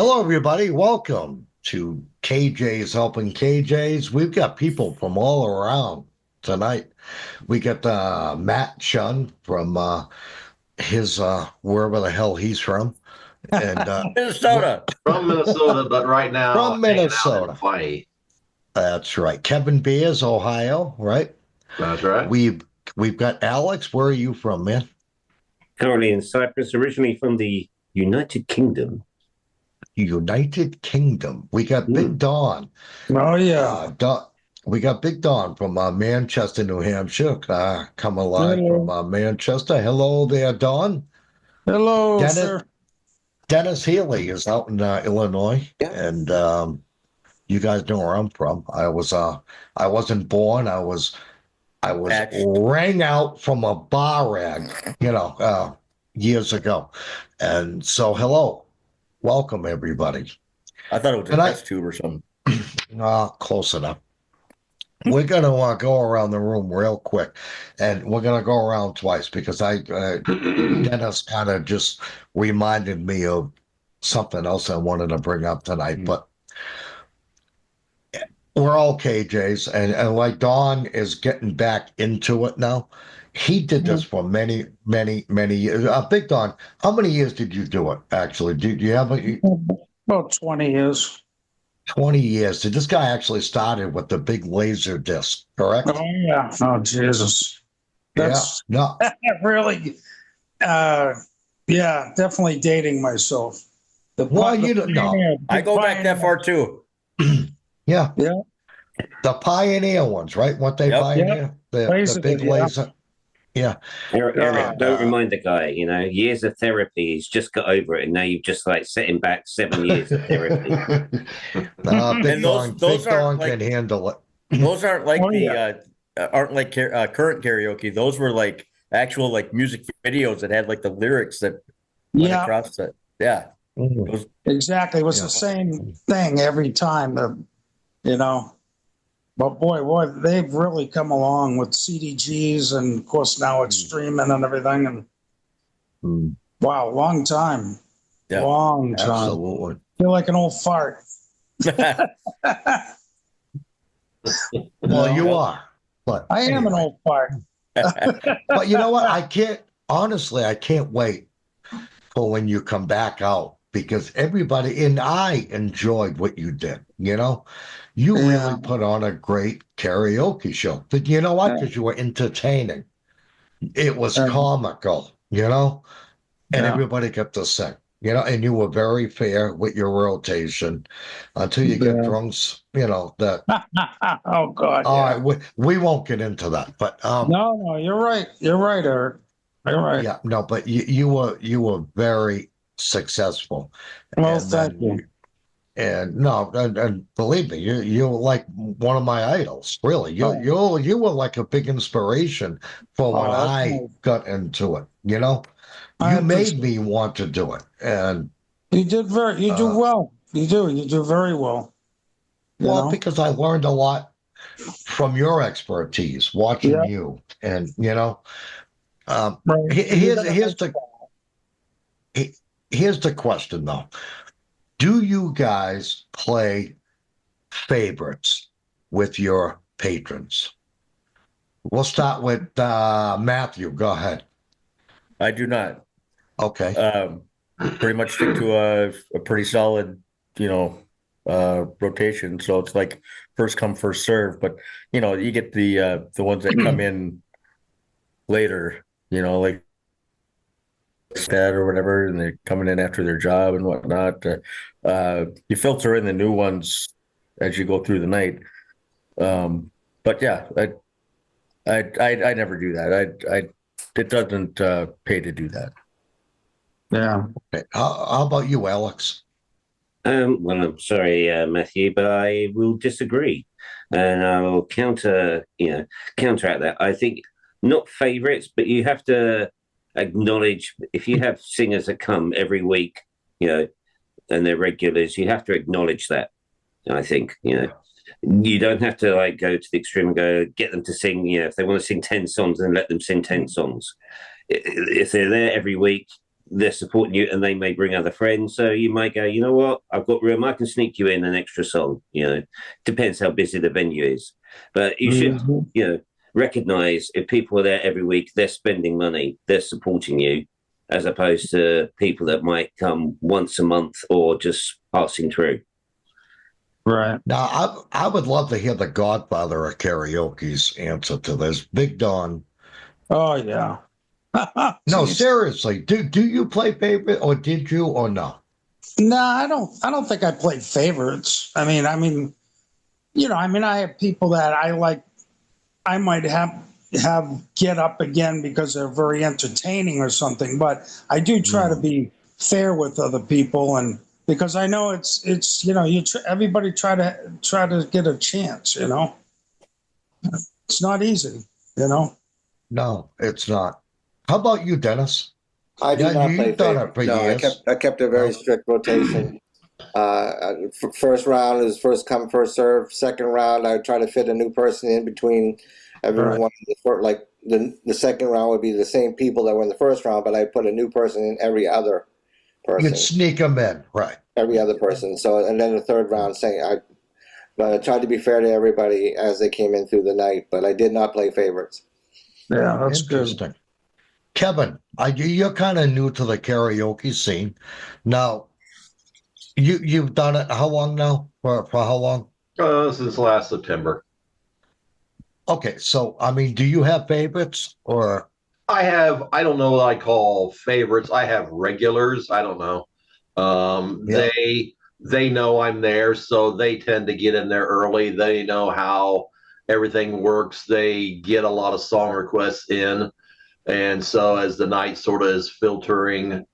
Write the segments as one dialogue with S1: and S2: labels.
S1: Hello, everybody. Welcome to KJ's Helping KJ's. We've got people from all around tonight. We got Matt Shun from his wherever the hell he's from, and
S2: Minnesota.
S3: From Minnesota, but right now
S1: from
S3: hanging out in
S1: Minnesota.
S3: Hawaii.
S1: That's right. Kevin Beers, Ohio. Right.
S3: That's right.
S1: We've got Alex. Where are you from, man?
S2: Currently in Cyprus, originally from the United Kingdom.
S1: United Kingdom. We got Big Don.
S4: Oh yeah.
S1: We got Big Don from Manchester, New Hampshire. Come alive
S4: Hello.
S1: from Manchester. Hello there, Don.
S4: Hello,
S1: Dennis,
S4: sir.
S1: Dennis Healy is out in Illinois, and you guys know where I'm from. I wasn't born. I was
S2: Hatched.
S1: rang out from a bar rag, years ago, and so hello, welcome everybody.
S2: I thought it was a
S1: And
S2: test tube or something.
S1: close enough. We're going to go around the room real quick, and we're going to go around twice because Dennis kind of just reminded me of something else I wanted to bring up tonight. But we're all KJs, and like Don is getting back into it now. He did this for many, many, many years. Big Don, how many years did you do it, actually? Do you have
S4: About 20 years.
S1: 20 years? Did this guy actually started with the big laser disc, correct?
S4: Oh yeah. Oh Jesus. That's
S1: Yeah. No.
S4: really yeah, definitely dating myself.
S1: Well, you don't know.
S2: I go back that far too.
S1: Yeah.
S4: Yeah.
S1: The pioneer ones, right? What they
S2: Yep.
S1: pioneer? The
S4: Basically,
S1: big
S4: yeah.
S1: laser. Yeah.
S2: Eric, don't remind the guy, years of therapy, he's just got over it, and now you've just like set him back 7 years of therapy.
S1: Big
S2: And
S1: Don,
S2: those
S1: Big Don
S2: aren't
S1: can handle it.
S2: Those aren't like
S4: Oh, yeah.
S2: current karaoke. Those were like actual like music videos that had like the lyrics that went
S4: Yeah,
S2: across it. Yeah.
S1: Mhm.
S2: Those,
S4: exactly. It was
S1: Yeah.
S4: the same thing every time. But boy, they've really come along with CDGs, and of course now it's streaming and everything. And
S1: Mm,
S4: wow, long time,
S2: yeah.
S4: long time.
S1: absolutely.
S4: Feel like an old fart.
S1: Well, you
S4: No,
S1: are. But
S4: I am an
S1: anyway.
S4: old fart.
S1: But you know what? I can't wait for when you come back out because everybody, and I enjoyed what you did. You
S4: Yeah.
S1: really put on a great karaoke show. But you know what? Because you were entertaining. It was comical, and
S4: Yeah.
S1: everybody got to sing, and you were very fair with your rotation until you get
S4: Yeah.
S1: drunks, that.
S4: Oh God.
S1: All
S4: Yeah.
S1: right, we won't get into that, but
S4: No, you're right. You're right, Eric. You're right.
S1: yeah, no, but you were very successful,
S4: Well,
S1: and
S4: thank you.
S1: then and no, and believe me, you're like one of my idols, really. You
S4: Oh.
S1: you were like a big inspiration for when
S4: Oh, that's
S1: I
S4: nice.
S1: got into it.
S4: I
S1: You made
S4: appreciate
S1: me want to do it, and
S4: You do
S1: uh,
S4: well. You do very well. You
S1: well,
S4: know?
S1: because I learned a lot from your expertise watching
S4: Yeah.
S1: you, and
S4: Right.
S1: here's here's the question though. Do you guys play favorites with your patrons? We'll start with Matthew. Go ahead.
S2: I do not.
S1: Okay.
S2: Pretty much stick to a pretty solid, rotation. So it's like first come, first serve. But you get the ones that come in later, like that or whatever, and they're coming in after their job and whatnot. You filter in the new ones as you go through the night. But yeah, I never do that. It doesn't pay to do that.
S4: Yeah.
S1: Okay. How about you, Alex?
S2: Well, I'm sorry, Matthew, but I will disagree, and I'll counteract that. I think not favourites, but you have to acknowledge if you have singers that come every week, and they're regulars, you have to acknowledge that. I think you don't have to like go to the extreme and go get them to sing. If they want to sing 10 songs, then let them sing 10 songs. If they're there every week,
S5: they're supporting you and they may bring other friends. So you might go, you know what, I've got room. I can sneak you in an extra song. Depends how busy the venue is. But you should, recognize if people are there every week, they're spending money, they're supporting you, as opposed to people that might come once a month or just passing through.
S4: Right.
S1: Now, I would love to hear the godfather of karaoke's answer to this. Big Don.
S4: Oh, yeah.
S1: No, seriously. Do you play favorite, or did you, or no?
S4: No, I don't think I played favorites. I mean, I have people that I like. I might have get up again because they're very entertaining or something. But I do try to be fair with other people, and because I know it's everybody try to get a chance. It's not easy.
S1: No, it's not. How about you, Dennis?
S6: I do not play
S1: you've done
S6: favorite.
S1: it for
S6: No,
S1: years.
S6: I kept a very strict rotation. First round is first come, first serve. Second round, I try to fit a new person in between everyone. Right. Like the second round would be the same people that were in the first round, but I put a new person in every other person.
S1: You'd sneak them in, right?
S6: Every other person. So, and then the third round, but I tried to be fair to everybody as they came in through the night. But I did not play favorites.
S4: Yeah, that's
S1: interesting.
S4: Good.
S1: Kevin, you're kind of new to the karaoke scene. Now, you've done it how long now? For how long?
S3: Since last September.
S1: Okay, so I mean, do you have favorites or?
S3: I don't know what I call favorites. I have regulars. I don't know. They know I'm there, so they tend to get in there early. They know how everything works. They get a lot of song requests in. And so as the night sort of is filtering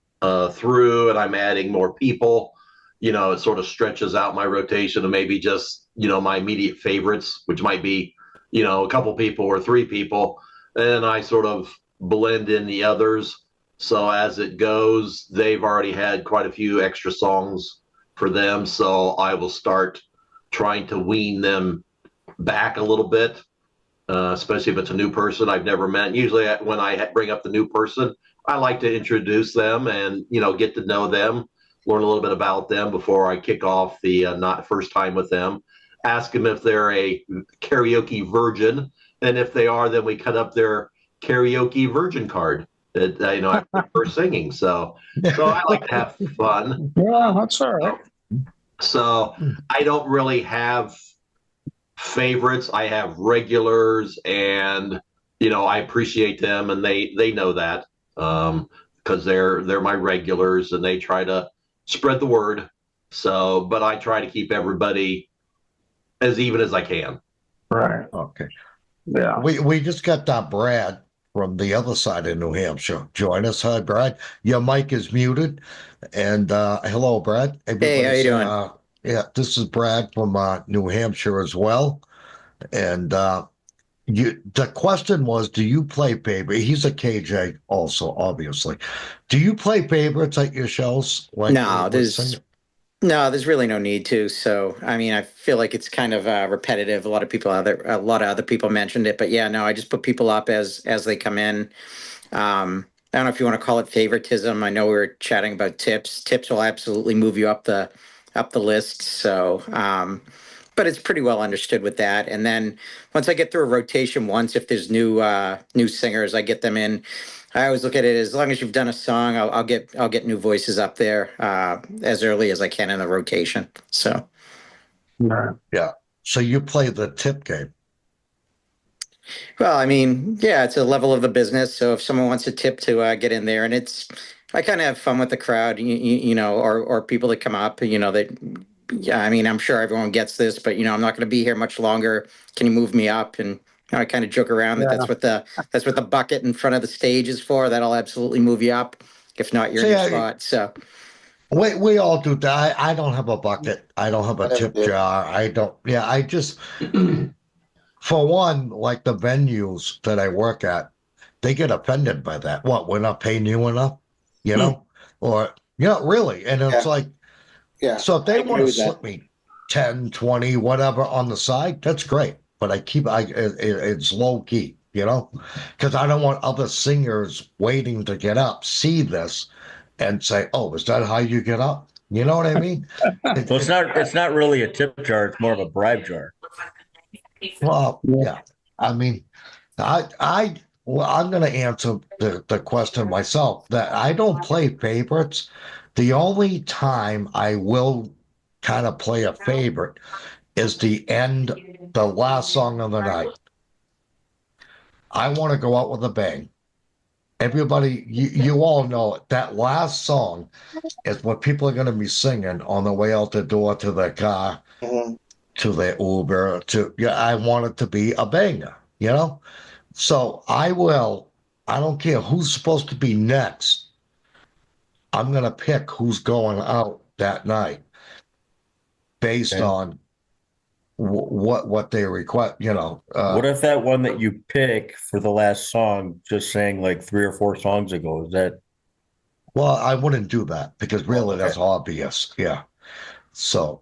S3: through and I'm adding more people, it sort of stretches out my rotation to maybe just, my immediate favorites, which might be, a couple people or three people. And I sort of blend in the others. So as it goes, they've already had quite a few extra songs for them. So I will start trying to wean them back a little bit. Especially if it's a new person I've never met. Usually when I bring up the new person, I like to introduce them and, get to know them, learn a little bit about them before I kick off the not first time with them. Ask them if they're a karaoke virgin. And if they are, then we cut up their karaoke virgin card that, after singing. So I like to have fun.
S4: Yeah, that's all right.
S3: So I don't really have favorites. I have regulars, and I appreciate them, and they know that because they're my regulars, and they try to spread the word. So, but I try to keep everybody as even as I can.
S4: Right.
S1: Okay.
S4: Yeah.
S1: We just got Brad from the other side of New Hampshire. Join us. Hi, Brad. Your mic is muted. And hello, Brad.
S7: Hey, how you doing?
S1: Yeah, this is Brad from New Hampshire as well. And the question was, do you play favorite? He's a KJ also, obviously. Do you play favorites at your shows?
S7: No, there's really no need to. So, I mean, I feel like it's kind of repetitive. A lot of other people mentioned it, but yeah, no, I just put people up as they come in. I don't know if you want to call it favoritism. I know we were chatting about tips. Tips will absolutely move you up the list. So, but it's pretty well understood with that. And then once I get through a rotation once, if there's new singers, I get them in. I always look at it as long as you've done a song, I'll get new voices up there as early as I can in the rotation. So,
S1: yeah. So you play the tip game.
S7: Well, I mean, yeah, it's a level of the business. So if someone wants a tip to get in there, and I kind of have fun with the crowd, or people that come up, yeah, I mean, I'm sure everyone gets this, but I'm not going to be here much longer. Can you move me up? And I kind of joke around that that's what the bucket in front of the stage is for. That'll absolutely move you up. If not, you're in your spot. So
S1: we all do that. I don't have a bucket. I don't have a tip jar. I don't. Yeah, I just for one, like the venues that I work at, they get offended by that. What, we're not paying you enough, or really, and it's like. Yeah. So if they want to slip me 10, 20, whatever on the side, that's great. But it's low key, because I don't want other singers waiting to get up, see this, and say, "Oh, is that how you get up?" You know what I mean?
S2: So it's not really a tip jar, it's more of a bribe jar.
S1: Well, yeah. I mean, well, I'm going to answer the question myself that I don't play favorites. The only time I will kind of play a favorite is the last song of the night. I want to go out with a bang. Everybody, you all know it. That last song is what people are going to be singing on the way out the door to their car, to their Uber. I want it to be a banger, you know? So I don't care who's supposed to be next. I'm going to pick who's going out that night based on what they request,
S2: What if that one that you pick for the last song just sang like 3 or 4 songs ago? Is that
S1: well, I wouldn't do that because really that's obvious. Yeah. So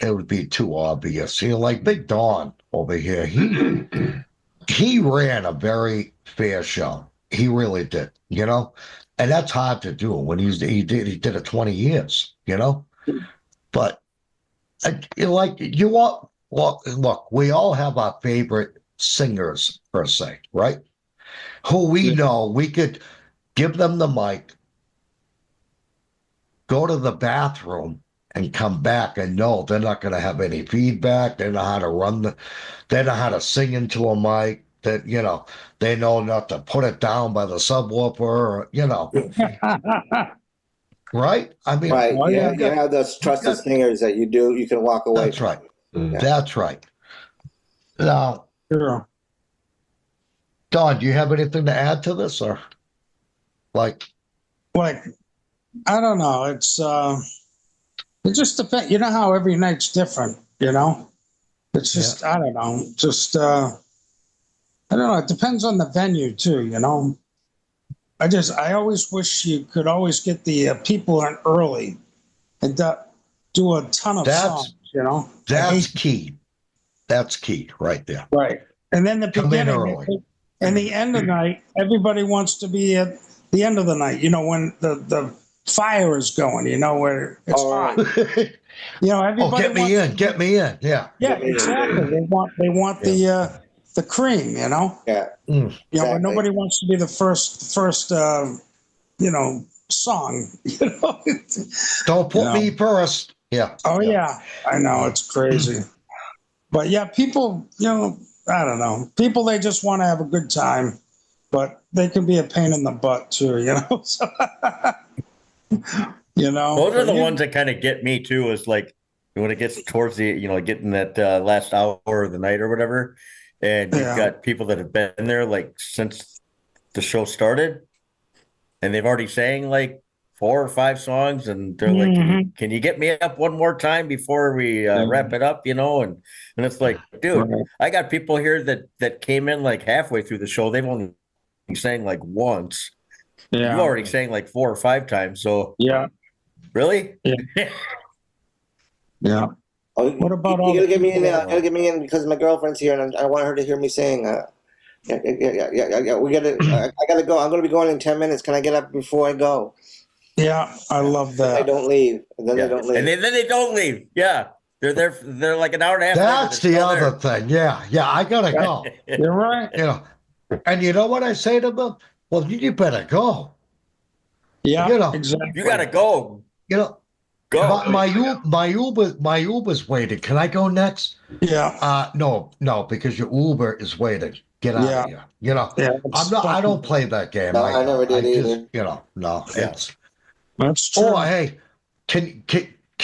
S1: it would be too obvious. Like Big Don over here, he ran a very fair show. He really did, and that's hard to do when he did it 20 years, But look, we all have our favorite singers per se, right? Who we know we could give them the mic, go to the bathroom, and come back and know they're not going to have any feedback. They know how to they know how to sing into a mic. That they know not to put it down by the subwoofer, right? I mean,
S6: right. You have those trusted singers that you can walk away.
S1: That's right. Yeah. That's right. Now, Don, do you have anything to add to this, or like?
S4: I don't know. It just depends. You know how every night's different. It's just I don't know. Just I don't know. It depends on the venue too. I always wish you could always get the people in early and do a ton of songs.
S1: That's key. That's key right there.
S4: Right, and then the beginning and the end of the night. Everybody wants to be at the end of the night. When the fire is going. Where it's hot. Everybody.
S1: Get me in. Yeah.
S4: Yeah, exactly. They want the cream.
S6: Yeah.
S4: Exactly. Nobody wants to be the first song.
S1: Don't put me first. Yeah.
S4: Oh yeah, I know it's crazy, but yeah, people. I don't know. People they just want to have a good time, but they can be a pain in the butt too. So,
S2: those are the ones that kind of get me too. Is like when it gets towards the getting that last hour of the night or whatever, and you've got people that have been there like since the show started, and they've already sang like 4 or 5 songs, and they're like, can you get me up one more time before we wrap it up? And it's like, dude, I got people here that came in like halfway through the show. They've only sang like once. Yeah. You've already sang like 4 or 5 times. So really?
S4: Yeah. Yeah.
S6: Oh, what about you gotta get me in there. Gotta get me in because my girlfriend's here and I want her to hear me sing. Yeah. We gotta. I gotta go. I'm gonna be going in 10 minutes. Can I get up before I go?
S4: Yeah, I love that.
S6: They don't leave, and then they don't leave,
S2: and then they don't leave. Yeah, they're there. They're like an hour and a half.
S1: That's the other thing. Yeah, I gotta go.
S4: You're right.
S1: And you know what I say to them? Well, you better go.
S4: Yeah, exactly.
S2: You gotta go.
S1: Go. My Uber's waiting. Can I go next?
S4: Yeah.
S1: No, because your Uber is waiting. Get out of here. I don't play that game.
S6: No, I never did either.
S1: No. It's.
S4: That's true.
S1: Oh, hey, can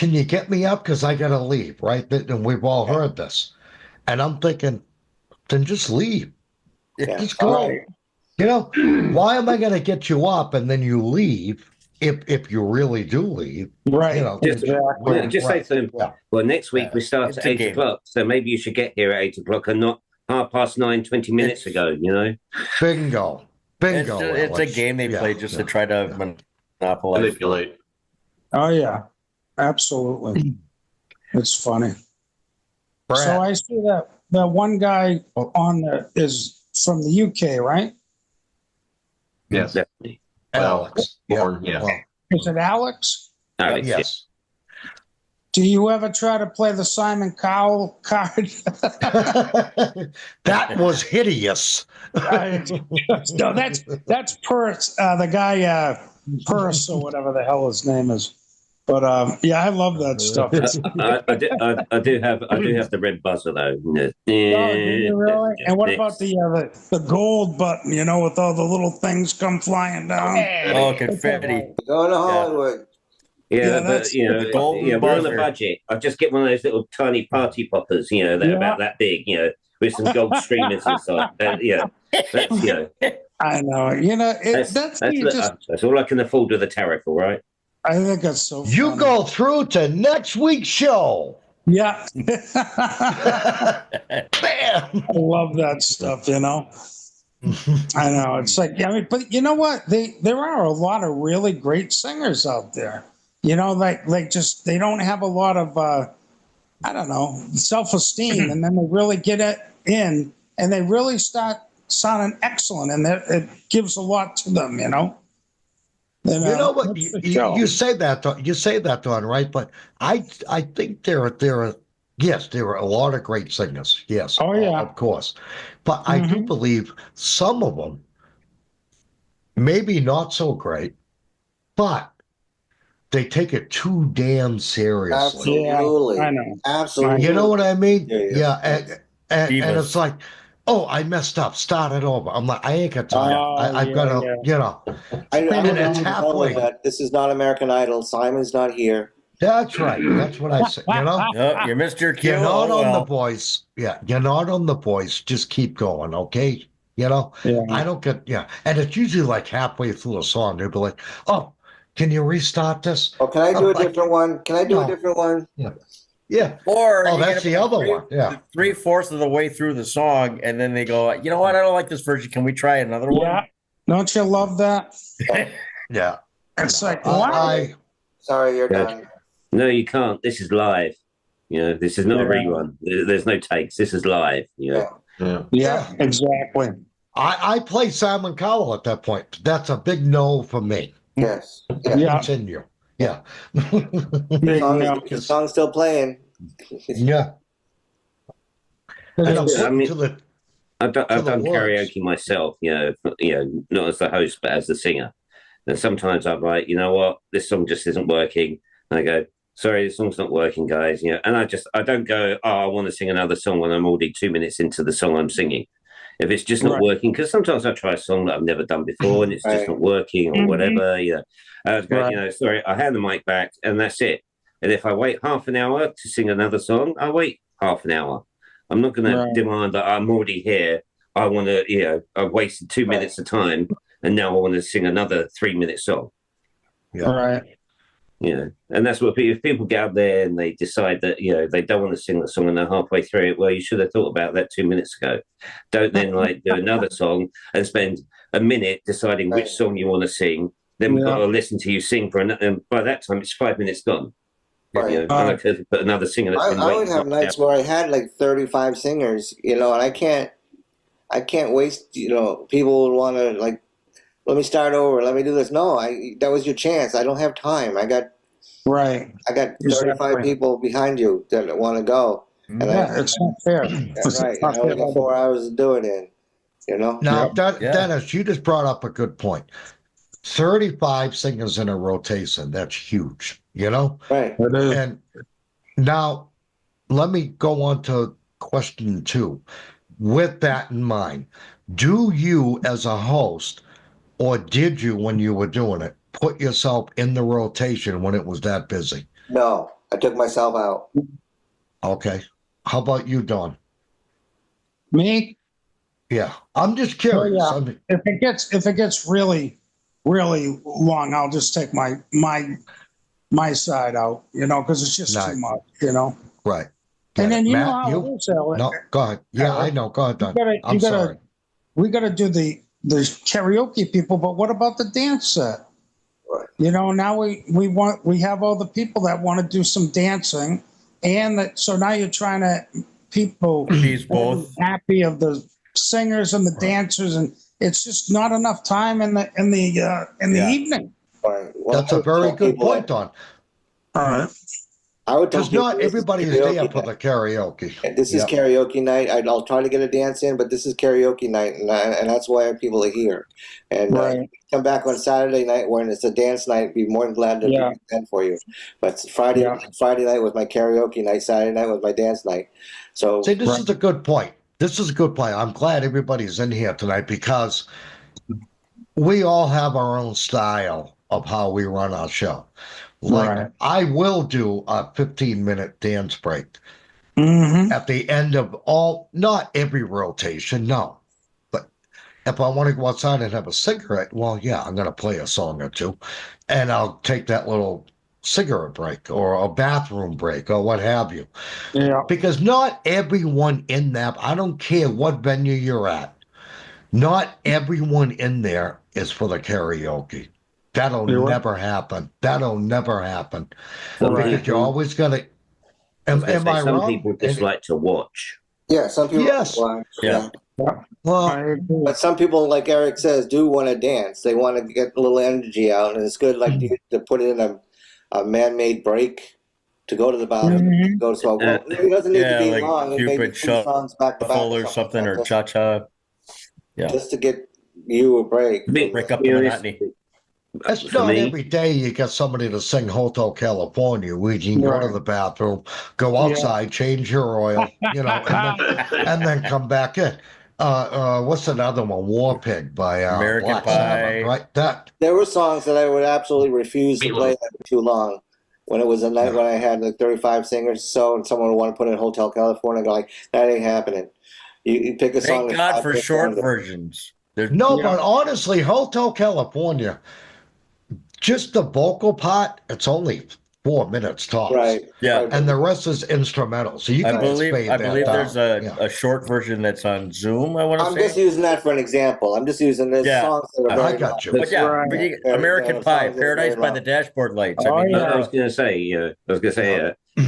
S1: you get me up because I gotta leave, right? And we've all heard this, and I'm thinking, then just leave. Just go.
S4: Right.
S1: Why am I gonna get you up and then you leave if you really do leave?
S4: Right.
S5: Just say to them. Well, next week we start at 8 o'clock, so maybe you should get here at 8 o'clock and not 9:30, 20 minutes ago.
S1: Bingo.
S2: It's a game they play just to try to
S3: manipulate.
S4: Oh yeah, absolutely. It's funny.
S1: Brad.
S4: So I see that one guy on there is from the UK, right?
S3: Yes,
S5: definitely.
S1: Alex.
S3: Well,
S4: Is it Alex?
S5: Alex, yeah.
S1: Yes.
S4: Do you ever try to play the Simon Cowell card?
S1: That was hideous.
S4: No, that's Purse, the guy Purse or whatever the hell his name is. But yeah, I love that stuff.
S5: I do have the red buzzer though.
S4: Oh, do you really? And what about the gold button? You know, with all the little things come flying down.
S2: Oh, confetti.
S6: Going to Hollywood.
S5: Yeah,
S4: that's
S5: but you know,
S2: the golden
S5: we're on a
S2: buzzer.
S5: budget. I just get one of those little tiny party poppers, you know, they're about that big, you know, with some gold streamers inside. That's
S4: I know. You know,
S5: that's all I can afford with the tariff. All right.
S4: I think that's so funny.
S1: You go through to next week's show.
S4: Yeah.
S1: Bam!
S4: I love that stuff, you know. I know. It's like, I mean, but you know what? There are a lot of really great singers out there. You know, they don't have a lot of I don't know, self-esteem, and then they really get it in and they really start sounding excellent, and it gives a lot to them, you know.
S1: You know what? You say that, Don, right? But I think there are a lot of great singers. Yes.
S4: Oh yeah.
S1: Of course. But I do believe some of them maybe not so great, but they take it too damn seriously.
S6: Absolutely.
S4: Yeah, I know.
S6: Absolutely.
S1: You know what I mean?
S6: Yeah.
S1: And it's like, oh, I messed up. Start it over. I'm like, I ain't got time. I've got to, you know.
S6: And
S1: it's halfway.
S6: This is not American Idol. Simon's not here.
S1: That's right. That's what I said. You know.
S2: Oh, you missed your cue.
S1: You're not on the voice. Yeah, you're not on the voice. Just keep going, okay? You know.
S4: Yeah.
S1: I don't get. Yeah, and it's usually like halfway through a song, they'll be like, "Oh, can you restart this?"
S6: Oh, can I do a different one? Can I do a different one?
S1: Yeah. Yeah.
S2: Or
S1: that's the other one. Yeah.
S2: 3/4 of the way through the song, and then they go, you know what? I don't like this version. Can we try another one?
S4: Yeah. Don't you love that?
S1: Yeah.
S4: It's like, wow.
S6: Sorry, you're done.
S5: No, you can't. This is live. You know, this is not a rerun. There's no takes. This is live. You know.
S4: Yeah, exactly.
S1: I play Simon Cowell at that point. That's a big no for me.
S6: Yes.
S4: Yeah.
S1: Continue. Yeah.
S6: The song's still playing.
S1: Yeah. And
S5: I've done karaoke myself, you know, not as the host, but as the singer. And sometimes I'm like, you know what, this song just isn't working. And I go, sorry, this song's not working, guys. You know, and I don't go, oh, I want to sing another song when I'm already 2 minutes into the song I'm singing. If it's just not working, because sometimes I try a song that I've never done before and it's just not working or whatever, you know. I was going, you know, sorry, I hand the mic back and that's it. And if I wait half an hour to sing another song, I wait half an hour. I'm not going to demand that I'm already here. I want to, you know, I've wasted 2 minutes of time and now I want to sing another 3-minute song.
S1: Yeah.
S4: Right.
S5: You know, and that's what if people get out there and they decide that, you know, they don't want to sing the song and they're halfway through it, well, you should have thought about that 2 minutes ago. Don't then like do another song and spend a minute deciding which song you want to sing. Then we've got to listen to you sing for another, and by that time it's 5 minutes gone.
S6: Right.
S5: You know, I could put another singer.
S6: I would have nights where I had like 35 singers, you know, and I can't waste, you know, people would want to like, let me start over, let me do this. No, that was your chance. I don't have time. I got 35 people behind you that want to go. And
S4: it's not fair.
S6: That's right. I only got 4 hours to do it in, you know?
S1: Now, Dennis, you just brought up a good point. 35 singers in a rotation, that's huge, you know?
S6: Right.
S1: And now, let me go on to question 2. With that in mind, do you as a host, or did you when you were doing it, put yourself in the rotation when it was that busy?
S6: No, I took myself out.
S1: Okay. How about you, Don?
S4: Me?
S1: Yeah. I'm just curious.
S4: Oh, yeah. If it gets really, really long, I'll just take my side out, you know, because it's just too much, you know.
S1: Right.
S4: And then
S1: Matt,
S4: how it is,
S1: no, go ahead. Yeah, I know. Go ahead, Don. I'm sorry.
S4: We got to do the karaoke people, but what about the dance set?
S6: Right.
S4: You know, now we have all the people that want to do some dancing, and so now you're trying to people
S2: both
S4: happy of the singers and the dancers, and it's just not enough time in the evening.
S6: Right. Well,
S1: That's a very good point, Don.
S4: All right.
S6: I would tell
S1: Because
S6: people
S1: not
S6: this is
S1: everybody is
S6: karaoke
S1: there for
S6: night.
S1: the karaoke.
S6: This is
S1: Yep.
S6: karaoke night. I'll try to get a dance in, but this is karaoke night, and that's why people are here. And
S4: Right.
S6: come back on Saturday night when it's a dance night. Be more than glad to
S4: Yeah.
S6: do that for you. But Friday night was my karaoke night. Saturday night was my dance night. So
S1: See, this is a good point. This is a good point. I'm glad everybody's in here tonight because we all have our own style of how we run our show. Like I will do a 15-minute dance break at the end of not every rotation, no. But if I want to go outside and have a cigarette, well, yeah, I'm going to play a song or two, and I'll take that little cigarette break or a bathroom break or what have you.
S4: Yeah.
S1: Because not everyone in that, I don't care what venue you're at, not everyone in there is for the karaoke. That'll never happen. That'll never happen. Because you're always gonna. Am I
S5: some
S1: wrong?
S5: people just like to watch.
S6: yeah, some people
S1: Yes.
S6: watch,
S2: Yeah.
S1: Well,
S6: but some people, like Eric says, do want to dance. They want to get a little energy out, and it's good, like to put in a man-made break to go to the bathroom, to go to smoke. Well, it doesn't need to be
S2: like
S6: long. It may be
S2: Cupid
S6: 2 songs back to back
S2: or something, or cha-cha. Yeah.
S6: just to get you a break.
S2: Break up the monotony.
S1: it's not every day you get somebody to sing Hotel California. We can go to the bathroom, go outside, change your oil, and then come back in. What's another one? War Pig by
S2: American
S1: Black
S2: Pie.
S1: Sabbath, right? That
S6: There were songs that I would absolutely refuse to play that were too long. When it was a night when I had like 35 singers or so, and someone would want to put in Hotel California, I go like, that ain't happening. You pick a song.
S2: Thank God for short versions.
S1: but honestly, Hotel California, just the vocal part, it's only 4 minutes tops.
S6: Right.
S2: Yeah.
S6: Right.
S1: And the rest is instrumental. So you can
S2: I believe
S1: that
S2: there's
S1: down.
S2: a short version that's on Zoom, I want to
S6: I'm
S2: say.
S6: just using that for an example. I'm just using this songs that are very
S1: I got you.
S2: But American Pie,
S6: songs that are
S2: Paradise
S6: very
S2: by
S6: long.
S2: the Dashboard Lights.
S4: Oh,
S2: I mean,
S4: yeah.
S5: I was going to say,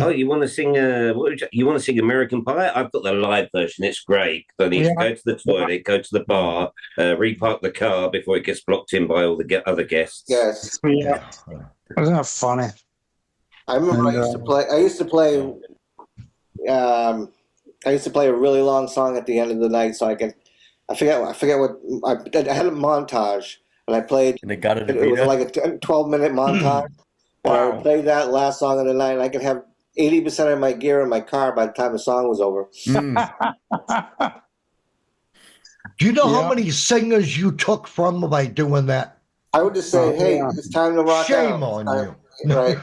S5: oh, you want to sing? You want to sing American Pie? I've got the live version. It's great. Don't need to go to the toilet, go to the bar, repark the car before it gets blocked in by all the other guests.
S6: Yes.
S4: Yeah. Isn't that funny?
S6: I remember I used to play a really long song at the end of the night, so I forget what I had a montage, and I played.
S2: and they got it.
S6: It was like a 12-minute montage. And I would play that last song of the night, and I could have 80% of my gear in my car by the time the song was over.
S1: Do you know how many singers you took from by doing that?
S6: I would just say, "Hey, it's time to rock out."
S1: Shame on you.
S6: Right.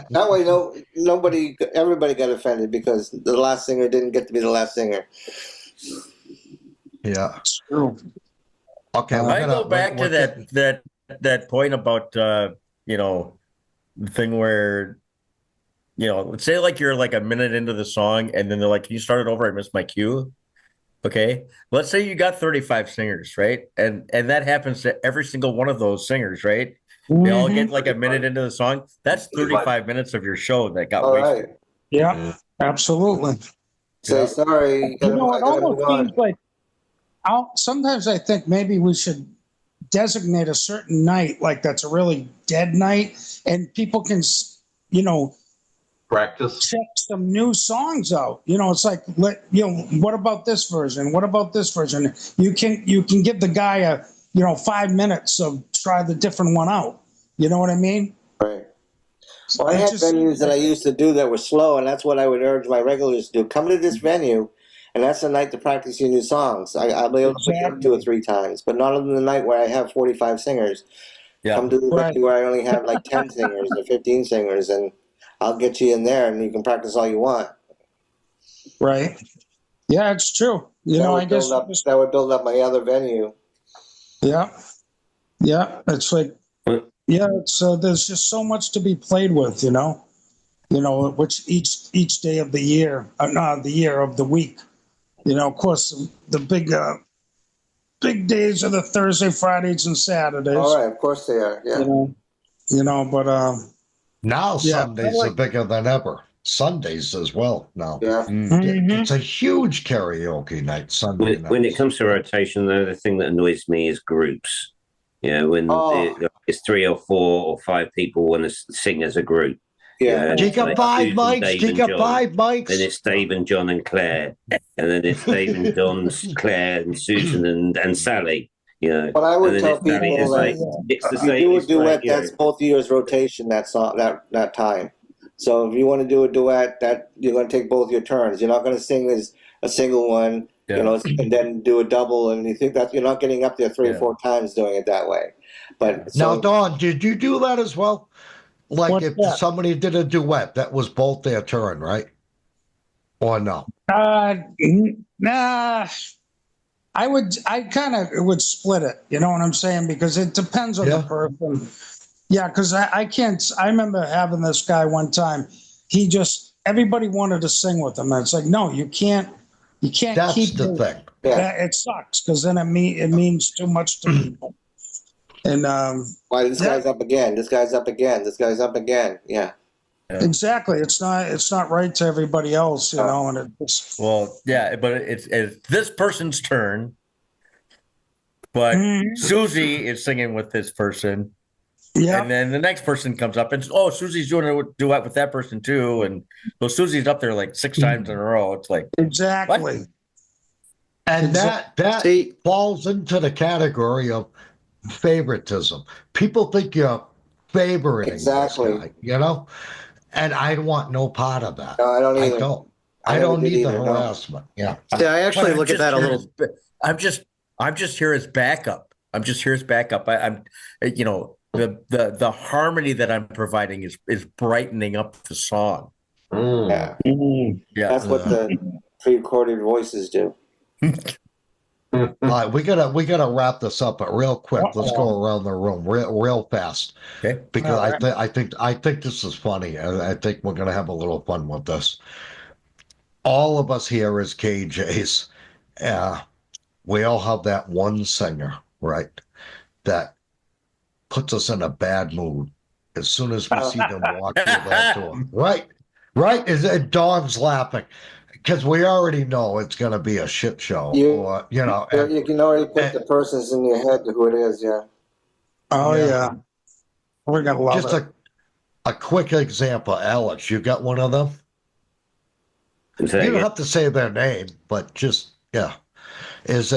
S6: That way, everybody got offended because the last singer didn't get to be the last singer.
S1: Yeah.
S4: It's true.
S1: Okay.
S2: I go back to that point about the thing where let's say like you're like a minute into the song and then they're like, "Can you start it over? I missed my cue." Okay, let's say you got 35 singers, right? And that happens to every single one of those singers, right? They all get like a minute into the song. That's 35 minutes of your show that got wasted.
S4: Right. Yeah, absolutely.
S6: Say sorry.
S4: It almost seems like sometimes I think maybe we should designate a certain night, like that's a really dead night, and people can,
S3: practice.
S4: check some new songs out. It's like, what about this version? What about this version? You can give the guy a 5 minutes of try the different one out. You know what I mean?
S6: Right. Well, I had venues that I used to do that were slow, and that's what I would urge my regulars to do. Come to this venue, and that's the night to practice your new songs. I'll be able to put you up 2 or 3 times, but not on the night where I have 45 singers.
S2: Yeah.
S6: Come to the venue where I only have like 10 singers or 15 singers, and I'll get you in there, and you can practice all you want.
S4: Right. Yeah, it's true. I guess
S6: that would build up my other venue.
S4: Yeah. Yeah. It's like, it's there's just so much to be played with, which each day of the year, of the week, of course, the big days are the Thursday, Fridays, and Saturdays.
S6: All right. Of course they are. Yeah.
S4: But
S1: now Sundays are bigger than ever. Sundays as well now.
S6: Yeah.
S1: It's a huge karaoke night Sunday night.
S5: When it comes to rotation, though, the thing that annoys me is groups. You know, when it's 3 or 4 or 5 people want to sing as a group.
S6: Yeah.
S5: And
S1: You
S5: it's
S1: got
S5: like
S1: 5
S5: Susan,
S1: mics.
S5: Dave,
S1: You
S5: and
S1: got
S5: John.
S1: 5 mics.
S5: Then it's Dave and John and Claire, and then it's Dave and John, Claire and Susan and Sally. You know,
S6: But I
S5: and
S6: would
S5: then
S6: tell
S5: it's Sally.
S6: people
S5: It's like it's the
S6: if you
S5: same.
S6: do a
S5: It's like,
S6: duet,
S5: you know,
S6: that's both of yours rotation that song that time. So if you want to do a duet, that you're going to take both your turns. You're not going to sing as a single one,
S2: Yeah.
S6: you know, and then do a double. And you think that you're not getting up there 3 or 4 times doing it that way. But
S1: Now, Dawn, did you do that as well? Like
S4: What's
S1: if
S4: that?
S1: somebody did a duet, that was both their turn, right? Or no?
S4: Nah. I kind of would split it. You know what I'm saying? Because it depends on the person. Yeah, because I can't. I remember having this guy one time. Everybody wanted to sing with him. And it's like, no, you can't. You can't
S1: That's
S4: keep
S1: the thing.
S6: Yeah.
S4: It sucks because then it means too much to people. And
S6: why this guy's up again? This guy's up again. This guy's up again. Yeah.
S4: Exactly. It's not right to everybody else, you know. And it's
S2: Well, yeah, but it's this person's turn, but Susie is singing with this person.
S4: Yeah.
S2: And then the next person comes up and Susie's doing a duet with that person too. And so Susie's up there like 6 times in a row. It's like
S4: exactly.
S2: what?
S1: And that falls into the category of favoritism. People think you're favoriting this guy, you know? And I want no part of that.
S6: No, I don't either.
S1: I don't need the
S6: no.
S1: harassment. Yeah.
S7: Yeah, I actually look at that a little.
S2: I'm just here as backup. I'm you know, the harmony that I'm providing is brightening up the song.
S6: Yeah.
S2: Yeah.
S6: That's what the pre-recorded voices do.
S1: All right, we gotta wrap this up, but real quick, let's go around the room real fast.
S2: Okay.
S1: Because I think this is funny, and I think we're gonna have a little fun with this. All of us here as KJs, we all have that one singer, right? That puts us in a bad mood as soon as we see them walk through that door. Right? Right? Dawn's laughing. Because we already know it's going to be a shit show. You
S6: can already put the persons in your head who it is, yeah.
S4: Oh, yeah. We're going to love
S1: just
S4: it.
S1: A quick example. Alex, you got one of them? You don't have to say their name, but just, yeah. Is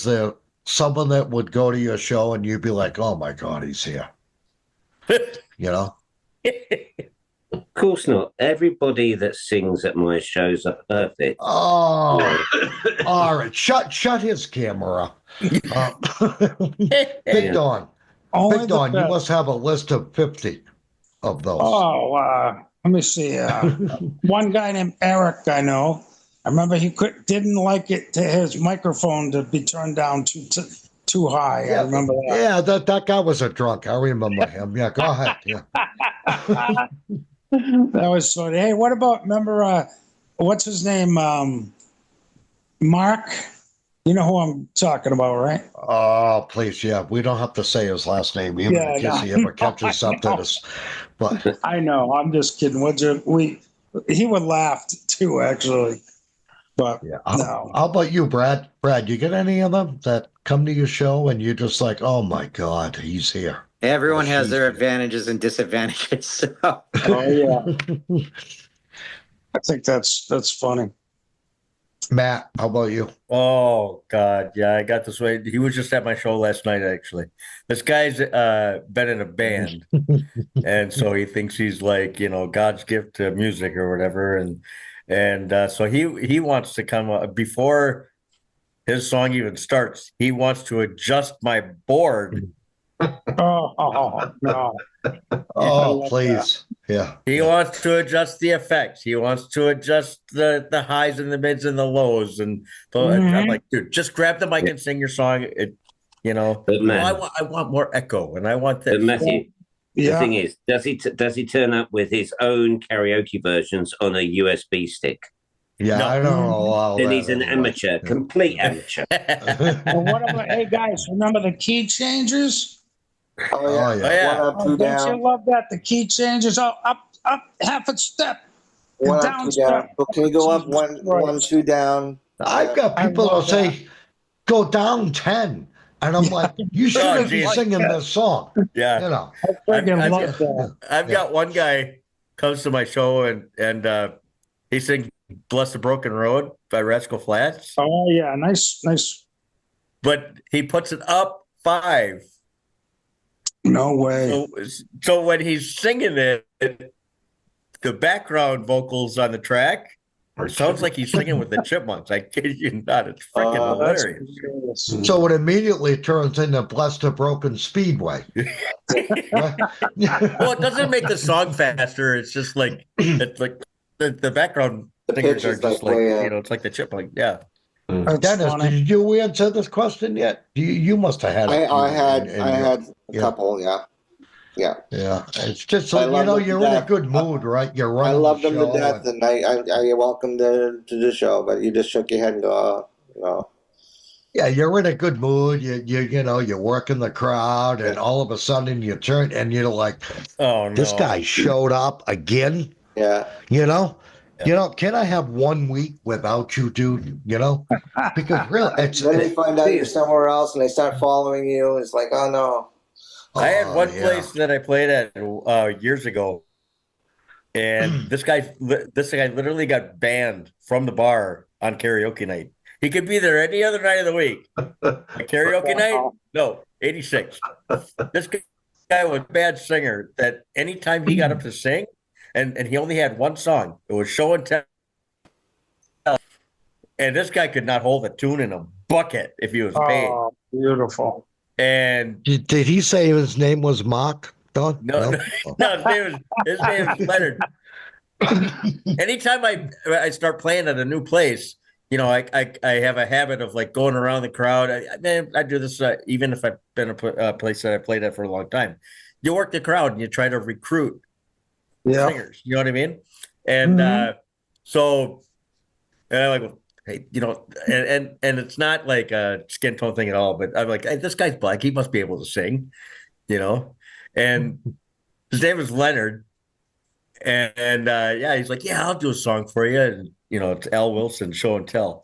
S1: there someone that would go to your show and you'd be like, oh, my God, he's here? You know?
S5: Of course not. Everybody that sings at my shows are perfect.
S1: Oh, all right. Shut his camera. Big Dawn. Big Dawn, you must have a list of 50 of those.
S4: Oh, let me see. One guy named Eric, I know. I remember he didn't like it to his microphone to be turned down too high.
S1: Yeah,
S4: I remember that.
S1: Yeah, that guy was a drunk. I remember him. Yeah, go ahead. Yeah.
S4: That was funny. Hey, remember, what's his name? Mark? You know who I'm talking about, right?
S1: Oh, please, yeah. We don't have to say his last name, even in case he ever catches up to us. But
S4: I know. I'm just kidding. He would laugh too, actually. But
S1: yeah.
S4: no.
S1: How about you, Brad? Brad, you get any of them that come to your show and you're just like, oh my God, he's here?
S7: Everyone has their advantages and disadvantages. So.
S4: Oh yeah. I think that's funny.
S1: Matt, how about you?
S2: Oh God, yeah, I got this way. He was just at my show last night, actually. This guy's been in a band, and so he thinks he's like, you know, God's gift to music or whatever, and so he wants to come before his song even starts. He wants to adjust my board.
S4: Oh no!
S1: Oh please, yeah.
S2: He wants to adjust the effects. He wants to adjust the highs and the mids and the lows. And I'm like, dude, just grab the mic and sing your song. I want more echo, and I want this.
S5: But Matthew,
S4: the
S5: thing is, does he turn up with his own karaoke versions on a USB stick?
S1: Yeah, no. I don't know.
S5: Then he's an amateur, complete amateur.
S4: Well, what about? Hey guys, remember the key changers?
S6: Oh yeah. 1 up, 2 down.
S4: Don't you love that? The key changes. Oh, up, half a step.
S6: 1 up, 2 down. Can you go up 1, 2 down?
S1: I've got people that'll say, go down 10. And I'm like, you shouldn't be
S2: geez.
S1: singing this song.
S2: Yeah.
S1: You know.
S4: Friggin'
S2: I've
S4: love that.
S2: I've got one guy comes to my show and he sings "Bless the Broken Road" by Rascal Flatts,
S4: Oh yeah, nice.
S2: but he puts it up 5.
S4: No way.
S2: So when he's singing it, the background vocals on the track sounds like he's singing with the Chipmunks. I kid you not, it's freaking
S4: That's
S2: hilarious.
S4: hilarious.
S1: So it immediately turns into Bless the Broken Speedway. Right?
S2: Well, it doesn't make the song faster. It's just like it's like the background
S6: The
S2: singers
S6: pitch
S2: are
S6: is
S2: just
S6: like
S2: like
S6: way
S2: it's like the Chipmunk. Yeah.
S4: That's
S1: Dennis,
S4: funny.
S1: did you answer this question yet? You must have had a few
S6: I had
S1: in
S6: I
S1: your-
S6: had a
S1: yeah.
S6: couple, yeah.
S1: Yeah, it's just
S6: I
S1: so
S6: love them to
S1: you're in a
S6: death.
S1: good mood, right? You're
S6: I
S1: running
S6: love
S1: the
S6: them to
S1: show
S6: death, and you're welcome to the show, but you just shook your head and go, oh, no.
S1: yeah, you're in a good mood. You're working the crowd, and all of a sudden you turn and you're like,
S2: Oh no.
S1: this guy showed up again.
S6: Yeah.
S1: Can I have 1 week without you, dude? Because really,
S6: Then they find out you're somewhere else, and they start following you. It's like, oh no.
S2: I had one
S1: yeah.
S2: place that I played at years ago, and this guy literally got banned from the bar on karaoke night. He could be there any other night of the week. Karaoke night? No, 86. This guy was a bad singer that anytime he got up to sing, and he only had one song, it was show and tell. And this guy could not hold a tune in a bucket if he was paid.
S4: Oh, beautiful.
S2: And
S1: Did he say his name was Mark? Don?
S2: no, his name is Leonard. Anytime I start playing at a new place, I have a habit of like going around the crowd. I do this even if I've been a place that I played at for a long time. You work the crowd and you try to recruit singers. You know what I mean? And so, and I'm like, hey, and it's not like a skin tone thing at all. But I'm like, hey, this guy's black. He must be able to sing, And his name is Leonard. And he's like, yeah, I'll do a song for you. And, it's Al Wilson, show and tell.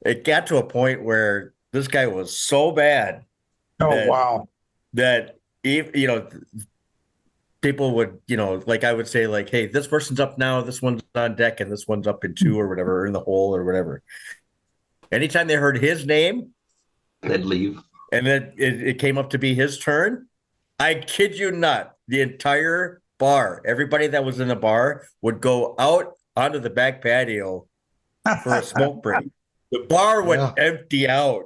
S2: It got to a point where this guy was so bad.
S4: Wow.
S2: That, people would, like I would say, like, hey, this person's up now, this one's on deck, and this one's up in 2 or whatever, or in the hole or whatever. Anytime they heard his name,
S3: they'd leave.
S2: And then it came up to be his turn. I kid you not, the entire bar, everybody that was in the bar would go out onto the back patio for a smoke break. The bar would empty out.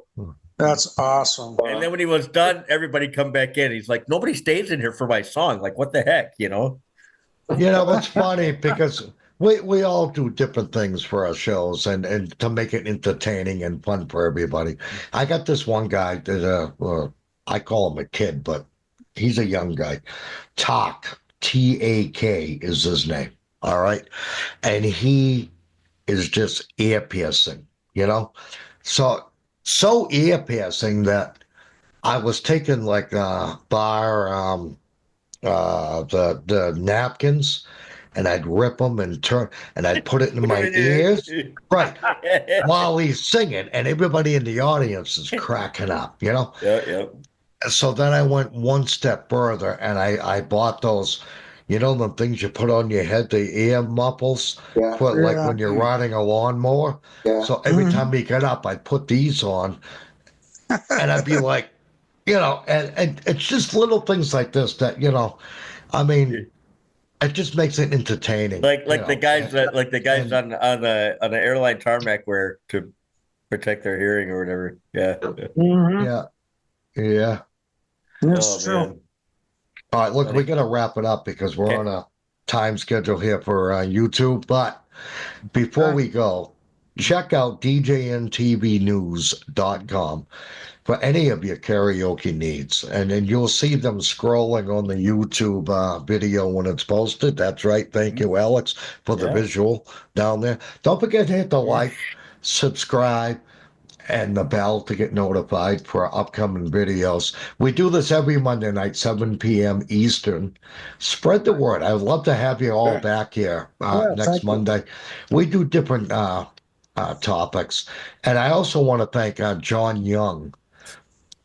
S4: That's awesome.
S2: And then when he was done, everybody come back in. He's like, nobody stays in here for my song. Like, what the heck,
S1: It's funny because we all do different things for our shows and to make it entertaining and fun for everybody. I got this one guy that I call him a kid, but he's a young guy. Tak, T-A-K is his name. All right. And he is just ear piercing, So ear piercing that I was taking like bar the napkins and I'd rip them and turn and I'd put it in my ears, right, while he's singing, and everybody in the audience is cracking up,
S2: Yeah.
S1: So then I went one step further and I bought those, the things you put on your head, the ear muffles, like when you're riding a lawnmower.
S6: Yeah.
S1: So every time he got up, I'd put these on and I'd be like, and it's just little things like this that, it just makes it entertaining.
S2: Like the guys on the airline tarmac wear to protect their hearing or whatever. Yeah.
S1: Yeah.
S4: That's true.
S2: Man.
S1: All right, look, we got to wrap it up because we're on a time schedule here for YouTube. But before we go, check out djntvnews.com for any of your karaoke needs. And then you'll see them scrolling on the YouTube video when it's posted. That's right. Thank you, Alex, for the visual down there. Don't forget to hit the like, subscribe, and the bell to get notified for upcoming videos. We do this every Monday night, 7 p.m. Eastern. Spread the word. I'd love to have you all back here next Monday. We do different topics. And I also want to thank John Young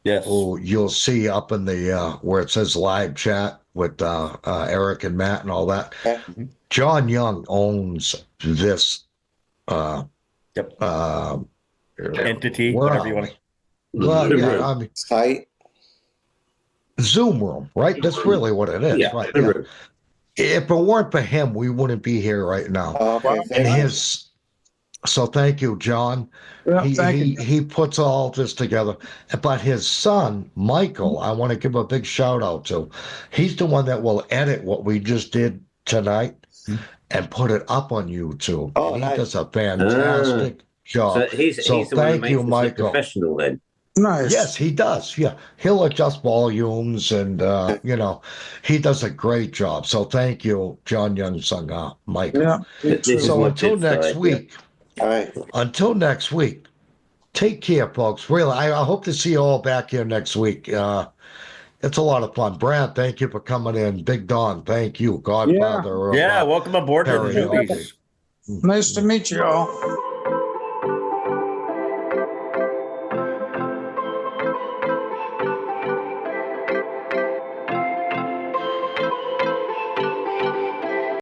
S2: Yes.
S1: who you'll see up in the where it says live chat with Eric and Matt and all that.
S6: Okay.
S1: John Young owns this
S2: Yep.
S1: uh,
S2: Entity,
S1: where
S2: whatever
S1: are
S2: you want
S1: we?
S2: to.
S1: Well,
S5: Zoom
S1: yeah,
S5: room.
S1: I mean,
S6: Site.
S1: Zoom room, right? That's really what it is,
S5: Yeah,
S1: right?
S5: the
S1: Yeah.
S5: room.
S1: If it weren't for him, we wouldn't be here right now.
S6: Oh, okay.
S4: Well,
S1: And
S6: Thank you.
S1: so thank you, John.
S4: Yeah, thank you.
S1: He puts all this together. But his son, Michael, I want to give a big shout out to. He's the one that will edit what we just did tonight and put it up on YouTube.
S6: Oh,
S1: And he
S6: nice.
S1: does a fantastic
S5: So
S1: job.
S5: he's the one that
S1: thank you,
S5: makes us look
S1: Michael.
S5: professional then.
S4: Nice.
S1: Yes, he does. Yeah, he'll adjust volumes, and he does a great job. So thank you, John Young's son, Michael.
S4: Yeah. Me
S5: This is
S4: too.
S1: So
S5: what
S1: until
S5: did
S1: next
S5: tonight,
S1: week,
S6: All right.
S1: take care, folks. Really, I hope to see you all back here next week. It's a lot of fun. Brad, thank you for coming in. Big Don, thank you. Godfather.
S2: Yeah, welcome aboard,
S1: Karaoke.
S2: ladies.
S4: Nice to meet you all.